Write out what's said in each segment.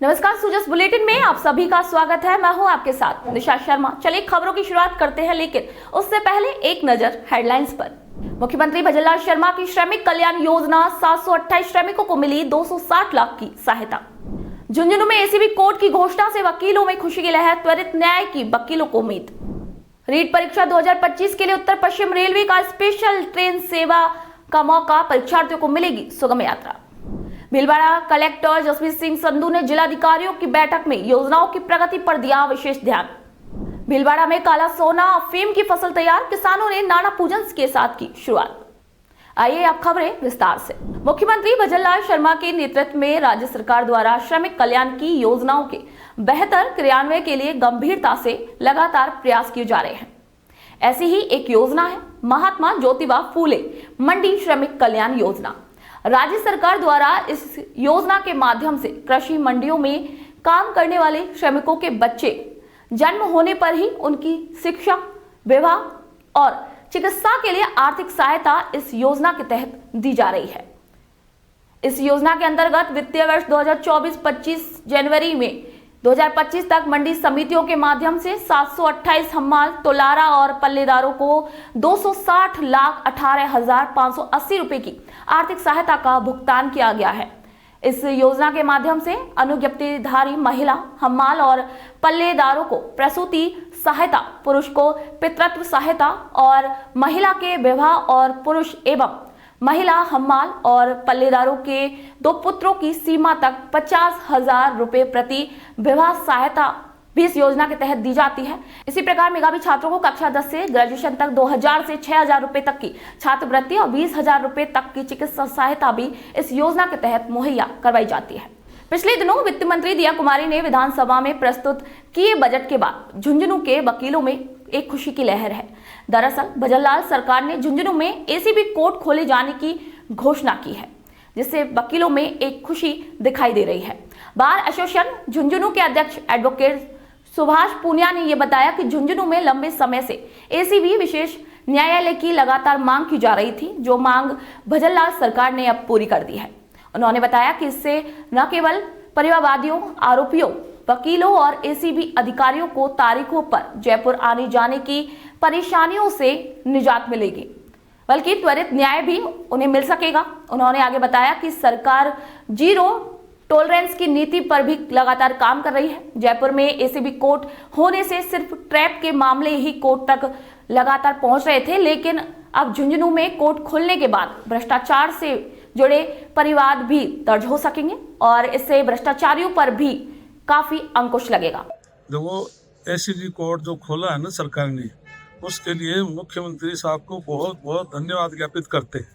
नमस्कार, सुजस बुलेटिन में आप सभी का स्वागत है। मैं हूं आपके साथ निशा शर्मा। चलिए खबरों की शुरुआत करते हैं, लेकिन उससे पहले एक नजर हेडलाइंस पर। मुख्यमंत्री भजनलाल शर्मा की श्रमिक कल्याण योजना 728 श्रमिकों को मिली 260 लाख की सहायता। झुंझुनू में एसीबी कोर्ट की घोषणा से वकीलों में खुशी की लहर, त्वरित न्याय की वकीलों को उम्मीद। रीट परीक्षा 2025 के लिए उत्तर पश्चिम रेलवे का स्पेशल ट्रेन सेवा का मौका, परीक्षार्थियों को मिलेगी सुगम यात्रा। भीलवाड़ा कलेक्टर जसवीर सिंह संधू ने जिलाधिकारियों की बैठक में योजनाओं की प्रगति पर दिया विशेष ध्यान। भीलवाड़ा में काला सोना अफीम की फसल तैयार, किसानों ने नाना पूजन के साथ की शुरुआत। आइए अब खबरें विस्तार से। मुख्यमंत्री भजनलाल शर्मा के नेतृत्व में राज्य सरकार द्वारा श्रमिक कल्याण की योजनाओं के बेहतर क्रियान्वयन के लिए गंभीरता से लगातार प्रयास किए जा रहे हैं। ऐसी ही एक योजना है महात्मा ज्योतिबा फूले मंडी श्रमिक कल्याण योजना। राज्य सरकार द्वारा इस योजना के माध्यम से कृषि मंडियों में काम करने वाले श्रमिकों के बच्चे जन्म होने पर ही उनकी शिक्षा, विवाह और चिकित्सा के लिए आर्थिक सहायता इस योजना के तहत दी जा रही है। इस योजना के अंतर्गत वित्तीय वर्ष 2024-25 जनवरी में 2025 तक मंडी समितियों के माध्यम से 728 हम्माल, तोलारा और पल्लेदारों को 260,18,580 रुपए की आर्थिक सहायता का भुगतान किया गया है। इस योजना के माध्यम से अनुज्ञप्तिधारी महिला, हम्माल और पल्लेदारों को प्रसूति सहायता, पुरुष को पितृत्व सहायता और महिला के विवाह और पुरुष एवं महिला, हम्माल और पल्लेदारों के 2 पुत्रों की सीमा तक 50,000 रुपए प्रति विवाह सहायता भी इस योजना के तहत दी जाती है। इसी प्रकार मेधावी छात्रों को कक्षा 10 से ग्रेजुएशन तक 2,000 से 6,000 रुपए तक की छात्रवृत्ति और 20,000 रुपए तक की चिकित्सा सहायता भी इस योजना के तहत मुहैया करवाई जाती है। पिछले दिनों वित्त मंत्री दिया कुमारी ने विधानसभा में प्रस्तुत किए बजट के बाद झुंझुनू के वकीलों में एक खुशी की लहर है। दरअसल भजनलाल सरकार ने झुंझुनू में एसीबी कोर्ट खोले जाने की घोषणा की है, जिससे वकीलों में एक खुशी दिखाई दे रही है। बार एसोसिएशन झुंझुनू के अध्यक्ष एडवोकेट सुभाष पूनिया ने यह बताया कि झुंझुनू में लंबे समय से एसीबी विशेष न्यायालय की लगातार मांग की जा रही थी, जो मांग भजनलाल सरकार ने अब पूरी कर दी है। उन्होंने बताया कि इससे न केवल परिवारवादियों, आरोपियों, वकीलों और एसीबी अधिकारियों को तारीखों पर जयपुर आने जाने की परेशानियों से निजात मिलेगी, बल्कि त्वरित न्याय भी उन्हें मिल सकेगा। उन्होंने आगे बताया कि सरकार जीरो टॉलरेंस की नीति पर भी लगातार काम कर रही है। जयपुर में एसीबी कोर्ट होने से सिर्फ ट्रैप के मामले ही कोर्ट तक लगातार पहुंच रहे थे, लेकिन अब झुंझुनू में कोर्ट खुलने के बाद भ्रष्टाचार से जुड़े परिवाद भी दर्ज हो सकेंगे और इससे भ्रष्टाचारियों पर भी काफी अंकुश लगेगा। देखो, एसीबी कोर्ट जो खोला है ना सरकार ने, उसके लिए मुख्यमंत्री साहब को बहुत बहुत धन्यवाद ज्ञापित करते हैं।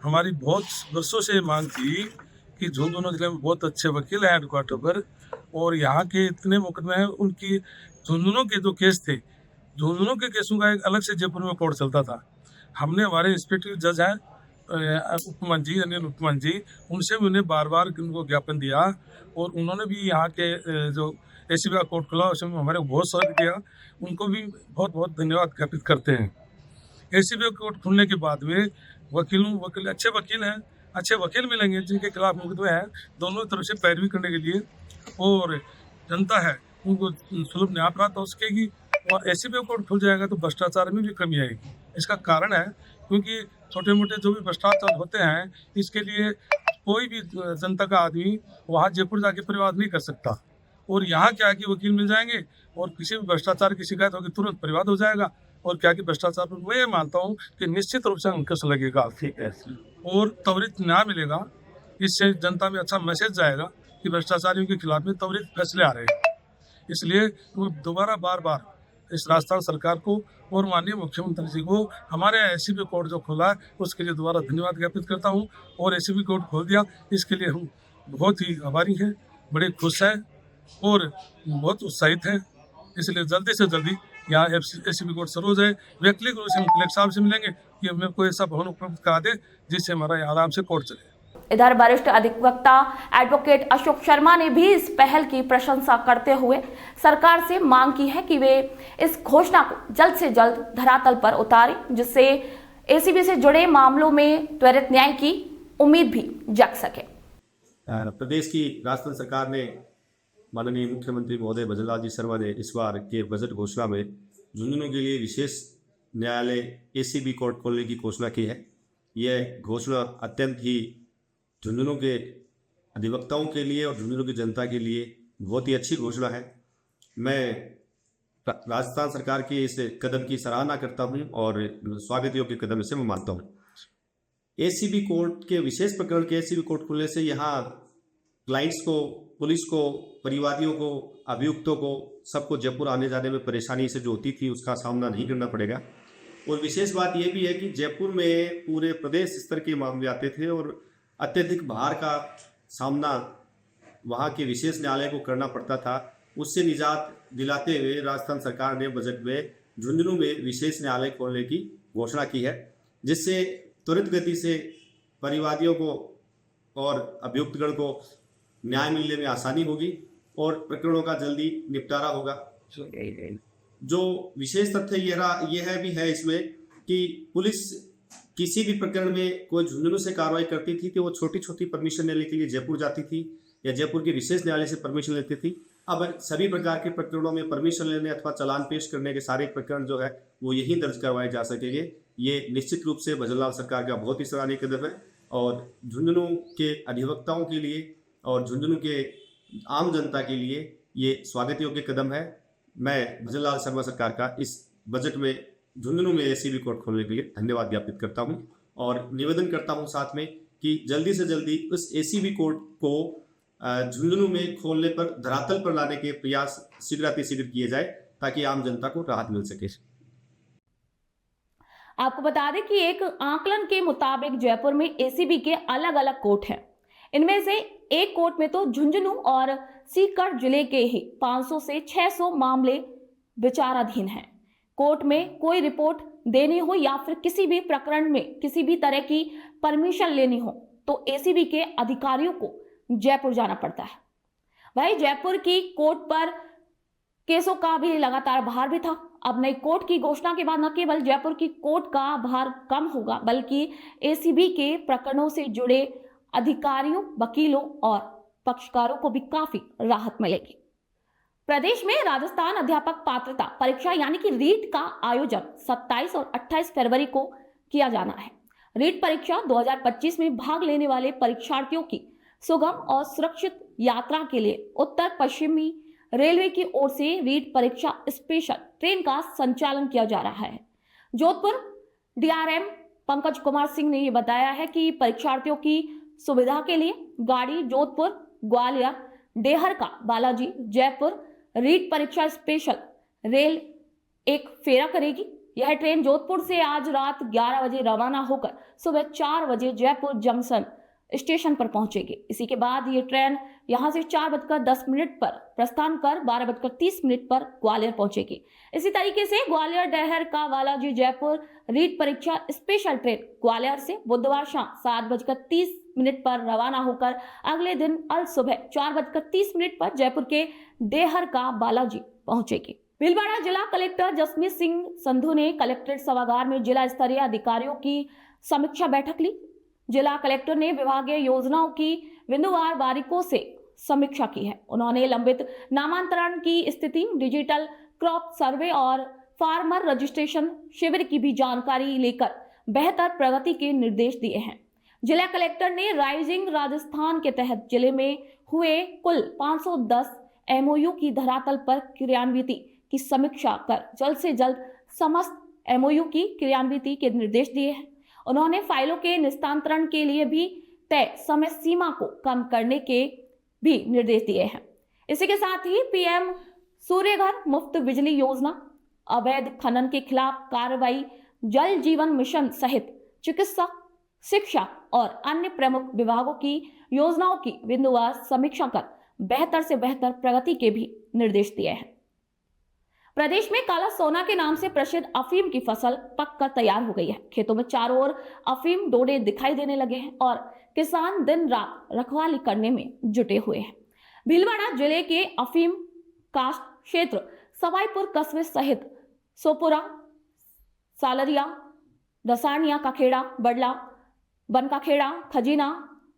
हमारी बहुत वर्षों से मांग थी कि झुंझुनू जिले में बहुत अच्छे वकील हैं हेडक्वार्टर पर, और यहाँ के इतने मुकदमे हैं उनकी। झुंझुनू के जो केस थे, झुंझुनू के केसों का एक अलग से जयपुर में कोर्ट चलता था। हमने हमारे इंस्पेक्टर जज हैं उपमन जी, अनिल उपमन जी, उनसे भी उन्हें बार बार उनको ज्ञापन दिया, और उन्होंने भी यहाँ के जो एसीबी का कोर्ट खुला उसमें हमारे बहुत स्वागत किया। उनको भी बहुत बहुत धन्यवाद ज्ञापित करते हैं। एसीबी का कोर्ट खुलने के बाद में वकील अच्छे वकील हैं, अच्छे वकील मिलेंगे जिनके खिलाफ मुकदमे हैं, दोनों तरफ से पैरवी करने के लिए, और जनता है उनको सुलभ न्याय प्राप्त हो सकेगी। और एसीबी का कोर्ट खुल जाएगा तो भ्रष्टाचार में भी कमी आएगी। इसका कारण है क्योंकि छोटे मोटे जो भी भ्रष्टाचार होते हैं, इसके लिए कोई भी जनता का आदमी वहाँ जयपुर जाके परिवाद नहीं कर सकता, और यहाँ क्या है कि वकील मिल जाएंगे और किसी भी भ्रष्टाचार की शिकायत होगी तुरंत परिवाद हो जाएगा। और क्या कि भ्रष्टाचार पर मैं ये मानता हूँ कि निश्चित रूप से अंकुश लगेगा, ठीक है, और त्वरित न्याय मिलेगा। इससे जनता में अच्छा मैसेज जाएगा कि भ्रष्टाचारियों के खिलाफ में त्वरित फैसले आ रहे हैं। इसलिए दोबारा बार बार इस राजस्थान सरकार को और माननीय मुख्यमंत्री जी को हमारे एसीबी कोर्ट जो खोला है उसके लिए दोबारा धन्यवाद ज्ञापित करता हूँ। और एसीबी कोर्ट खोल दिया, इसके लिए हम बहुत ही आभारी हैं, बड़े खुश हैं और बहुत उत्साहित हैं। इसलिए जल्दी से जल्दी यहाँ एसीबी कोर्ट शुरू हो जाए। वैकल्पिक रूप से हम कलेक्टर साहब से मिलेंगे कि हमें कोई ऐसा भवन उपलब्ध करा दे जिससे हमारा यहाँ आराम से कोर्ट चले। इधर वरिष्ठ अधिवक्ता एडवोकेट अशोक शर्मा ने भी इस पहल की प्रशंसा करते हुए सरकार से मांग की है कि वे इस घोषणा को जल्द से जल्द धरातल पर उतारें, जिससे एसीबी से जुड़े मामलों में त्वरित न्याय की उम्मीद भी जग सके। प्रदेश की राजस्थान सरकार ने माननीय मुख्यमंत्री महोदय भजनलाल जी शर्मा ने इस बार के बजट घोषणा में झुंझुनू के लिए विशेष न्यायालय एसीबी कोर्ट खोलने की घोषणा की है। यह घोषणा अत्यंत ही झुंझुनू के अधिवक्ताओं के लिए और झुंझुनू की जनता के लिए बहुत ही अच्छी घोषणा है। मैं राजस्थान सरकार के इस कदम की सराहना करता हूं और स्वागत योग्य कदम इसे मैं मानता हूं। एसीबी कोर्ट के विशेष प्रकरण के एसीबी कोर्ट खुलने से यहाँ क्लाइंट्स को, पुलिस को, परिवादियों को, अभियुक्तों को, सबको जयपुर आने जाने में परेशानी से जो होती थी उसका सामना नहीं करना पड़ेगा। और विशेष बात यह भी है कि जयपुर में पूरे प्रदेश स्तर के मामले आते थे और अत्यधिक भार का सामना वहाँ के विशेष न्यायालय को करना पड़ता था। उससे निजात दिलाते हुए राजस्थान सरकार ने बजट में झुंझुनू में विशेष न्यायालय खोलने की घोषणा की है, जिससे त्वरित गति से परिवादियों को और अभियुक्तगण को न्याय मिलने में आसानी होगी और प्रकरणों का जल्दी निपटारा होगा। जो विशेष तथ्य यह भी है इसमें कि पुलिस किसी भी प्रकरण में कोई झुंझुनू से कार्रवाई करती थी तो वो छोटी छोटी परमिशन लेने के लिए जयपुर जाती थी या जयपुर के विशेष न्यायालय से परमिशन लेती थी। अब सभी प्रकार के प्रकरणों में परमिशन लेने अथवा चालान पेश करने के सारे प्रकरण जो है वो यहीं दर्ज करवाए जा सकेंगे। ये निश्चित रूप से भजनलाल सरकार का बहुत ही सराहनीय कदम है और झुंझुनू के अधिवक्ताओं के लिए और झुंझुनू के आम जनता के लिए ये स्वागत योग्य कदम है। मैं भजनलाल शर्मा सरकार का इस बजट में झुंझुनू में एसीबी कोर्ट खोलने के लिए धन्यवाद ज्ञापित करता हूं और निवेदन करता हूं साथ में कि जल्दी से जल्दी उस एसीबी कोर्ट को झुंझुनू में खोलने पर, धरातल पर लाने के प्रयास शीघ्रातिशीघ्र किए जाए ताकि आम जनता को राहत मिल सके। आपको बता दें कि एक आकलन के मुताबिक जयपुर में एसीबी के अलग अलग कोर्ट हैं। इनमें से एक कोर्ट में तो झुंझुनू और सीकर जिले के ही 500 से 600 मामले विचाराधीन हैं। कोर्ट में कोई रिपोर्ट देनी हो या फिर किसी भी प्रकरण में किसी भी तरह की परमिशन लेनी हो तो एसीबी के अधिकारियों को जयपुर जाना पड़ता है। वही जयपुर की कोर्ट पर केसों का भी लगातार भार भी था। अब नई कोर्ट की घोषणा के बाद न केवल जयपुर की कोर्ट का भार कम होगा बल्कि एसीबी के प्रकरणों से जुड़े अधिकारियों, वकीलों और पक्षकारों को भी काफी राहत मिलेगी। प्रदेश में राजस्थान अध्यापक पात्रता परीक्षा यानी कि रीट का आयोजन 27 और 28 फरवरी को किया जाना है। रीट परीक्षा 2025 में भाग लेने वाले परीक्षार्थियों की सुगम और सुरक्षित यात्रा के लिए उत्तर पश्चिमी रेलवे की ओर से रीट परीक्षा स्पेशल ट्रेन का संचालन किया जा रहा है। जोधपुर डीआरएम पंकज कुमार सिंह ने यह बताया है कि परीक्षार्थियों की सुविधा के लिए गाड़ी जोधपुर, ग्वालियर, डेहरका, बालाजी, जयपुर रीट परीक्षा स्पेशल रेल एक फेरा करेगी। यह ट्रेन जोधपुर से आज रात 11 बजे रवाना होकर सुबह 4 बजे जयपुर जंक्शन स्टेशन पर पहुंचेगी। इसी के बाद ये ट्रेन यहां से 4:10 पर प्रस्थान कर 12:30 पर ग्वालियर पहुंचेगी। इसी तरीके से ग्वालियर, डेहरका, बालाजी, जयपुर रीट परीक्षा स्पेशल ट्रेन ग्वालियर से बुधवार शाम 7:30 पर रवाना होकर अगले दिन अल सुबह 4:30 पर जयपुर के डेहरका, बालाजी पहुंचेगी। भीलवाड़ा जिला कलेक्टर जसमीत सिंह संधू ने कलेक्ट्रेट सभागार में जिला स्तरीय अधिकारियों की समीक्षा बैठक ली। जिला कलेक्टर ने विभागीय योजनाओं की बिंदुवार बारीकों से समीक्षा की है। उन्होंने लंबित नामांतरण की स्थिति, डिजिटल क्रॉप सर्वे और फार्मर रजिस्ट्रेशन शिविर की भी जानकारी लेकर बेहतर प्रगति के निर्देश दिए हैं। जिला कलेक्टर ने राइजिंग राजस्थान के तहत जिले में हुए कुल 510 एमओयू की धरातल पर क्रियान्विति की समीक्षा कर जल्द से जल्द समस्त एमओयू की क्रियान्विति के निर्देश दिए हैं। उन्होंने फाइलों के निस्तांतरण के लिए भी तय समय सीमा को कम करने के भी निर्देश दिए हैं। इसी के साथ ही पीएम सूर्यघर मुफ्त बिजली योजना, अवैध खनन के खिलाफ कार्रवाई, जल जीवन मिशन सहित चिकित्सा, शिक्षा और अन्य प्रमुख विभागों की योजनाओं की बिंदुवार समीक्षा कर बेहतर से बेहतर प्रगति के भी निर्देश दिए हैं। प्रदेश में काला सोना के नाम से प्रसिद्ध अफीम की फसल पककर तैयार हो गई है। खेतों में चारों ओर अफीम डोडे दिखाई देने लगे हैं और किसान दिन रात रखवाली करने में जुटे हुए हैं। भीलवाड़ा जिले के अफीम कास्ट क्षेत्र सवाईपुर कस्बे सहित सोपुरा, सालरिया, दसानिया का खेड़ा, बडला, बनका खेड़ा, खजीना,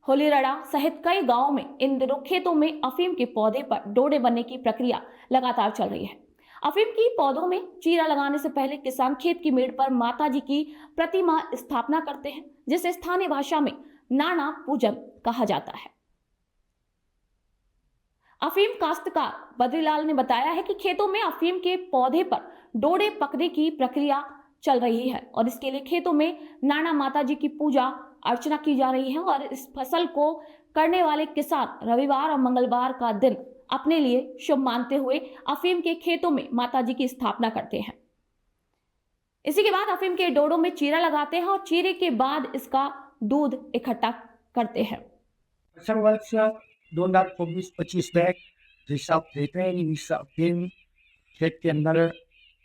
होलीरड़ा सहित कई गांवों में इन दिनों खेतों में अफीम के पौधे पर डोडे बनने की प्रक्रिया लगातार चल रही है। अफीम की पौधों में चीरा लगाने से पहले किसान खेत की मेड़ पर माता जी की प्रतिमा स्थापना करते हैं, जिसे स्थानीय भाषा में नाना पूजन कहा जाता है। अफीम काश्तकार बद्रीलाल ने बताया है कि खेतों में अफीम के पौधे पर डोडे पकने की प्रक्रिया चल रही है और इसके लिए खेतों में नाना माता जी की पूजा अर्चना की जा रही है और इस फसल को करने वाले किसान रविवार और मंगलवार का दिन अपने लिए शुभ मानते हुए अफीम के खेतों में माता जी की स्थापना करते हैं। इसी के बाद अफीम के डोडों में चीरा लगाते हैं और चीरे के बाद इसका दूध इकट्ठा करते हैं। फसल वर्ष 2024-25 में जैसा आप देख रहे हैं इस अफीम खेत के अंदर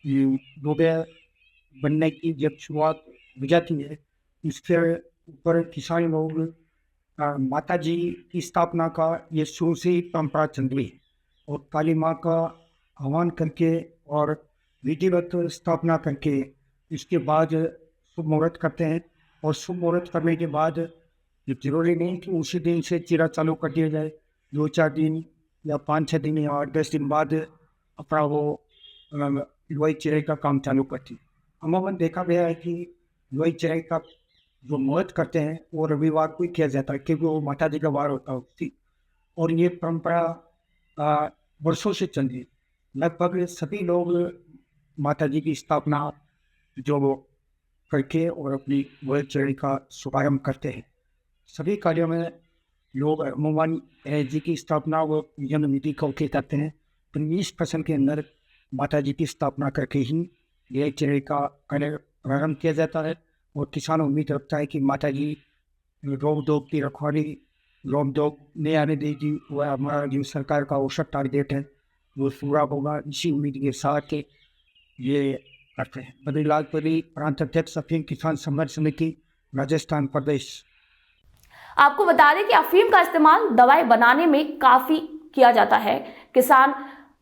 डोडे बनने की जब शुरुआत हो जाती है, इसके ऊपर किसान लोग माता जी की स्थापना का ये शुरू से ही परंपरा चल रही है और काली माँ का आह्वान करके और विधिवत स्थापना करके इसके बाद शुभ मुहूर्त करते हैं और शुभ मुहूर्त करने के बाद ये जरूरी नहीं कि उसी दिन से चीरा चालू कर दिया जाए, 2-4 दिन या 5-6 दिन या 8-10 दिन बाद अपना वो लोई चीरे का काम चालू करती है। अमूमन देखा गया है कि लोई चीरे का जो मुहूर्त करते हैं वो रविवार को ही किया जाता है क्योंकि वो माता जी का वार होता है और ये परंपरा वर्षों से चल रही है। लगभग सभी लोग माता जी की स्थापना जो करके और अपनी लोई चीरे का शुभारंभ करते हैं। सभी कार्यों में लोग अमूमन जी की स्थापना व पूजन विधि करके करते हैं। 25% के अंदर माता जी की स्थापना करके ही ये चेहरे का कार्य प्रारंभ किया जाता है और किसान उम्मीद रखता है कि माता जी रोग दो की रखवाली रोग दो नहीं आने देगी। वह हमारा जो सरकार का औसत टारगेट है वो पूरा होगा, इसी उम्मीद के साथ ये करते हैं। बद्रीलाल परी, प्रांत अध्यक्ष अफीम किसान संघर्ष समिति, राजस्थान प्रदेश। आपको बता दें कि अफीम का इस्तेमाल दवाई बनाने में काफी किया जाता है। किसान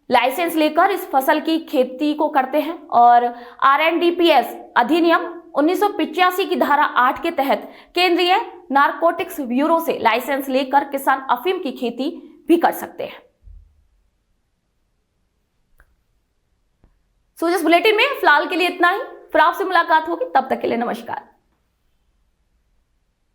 लाइसेंस लेकर इस फसल की खेती को करते हैं और RNDPS अधिनियम 1985 की धारा 8 के तहत केंद्रीय नारकोटिक्स ब्यूरो से लाइसेंस लेकर किसान अफीम की खेती भी कर सकते हैं। सो इस बुलेटिन में फिलहाल के लिए इतना ही, फिर आपसे मुलाकात होगी, तब तक के लिए नमस्कार।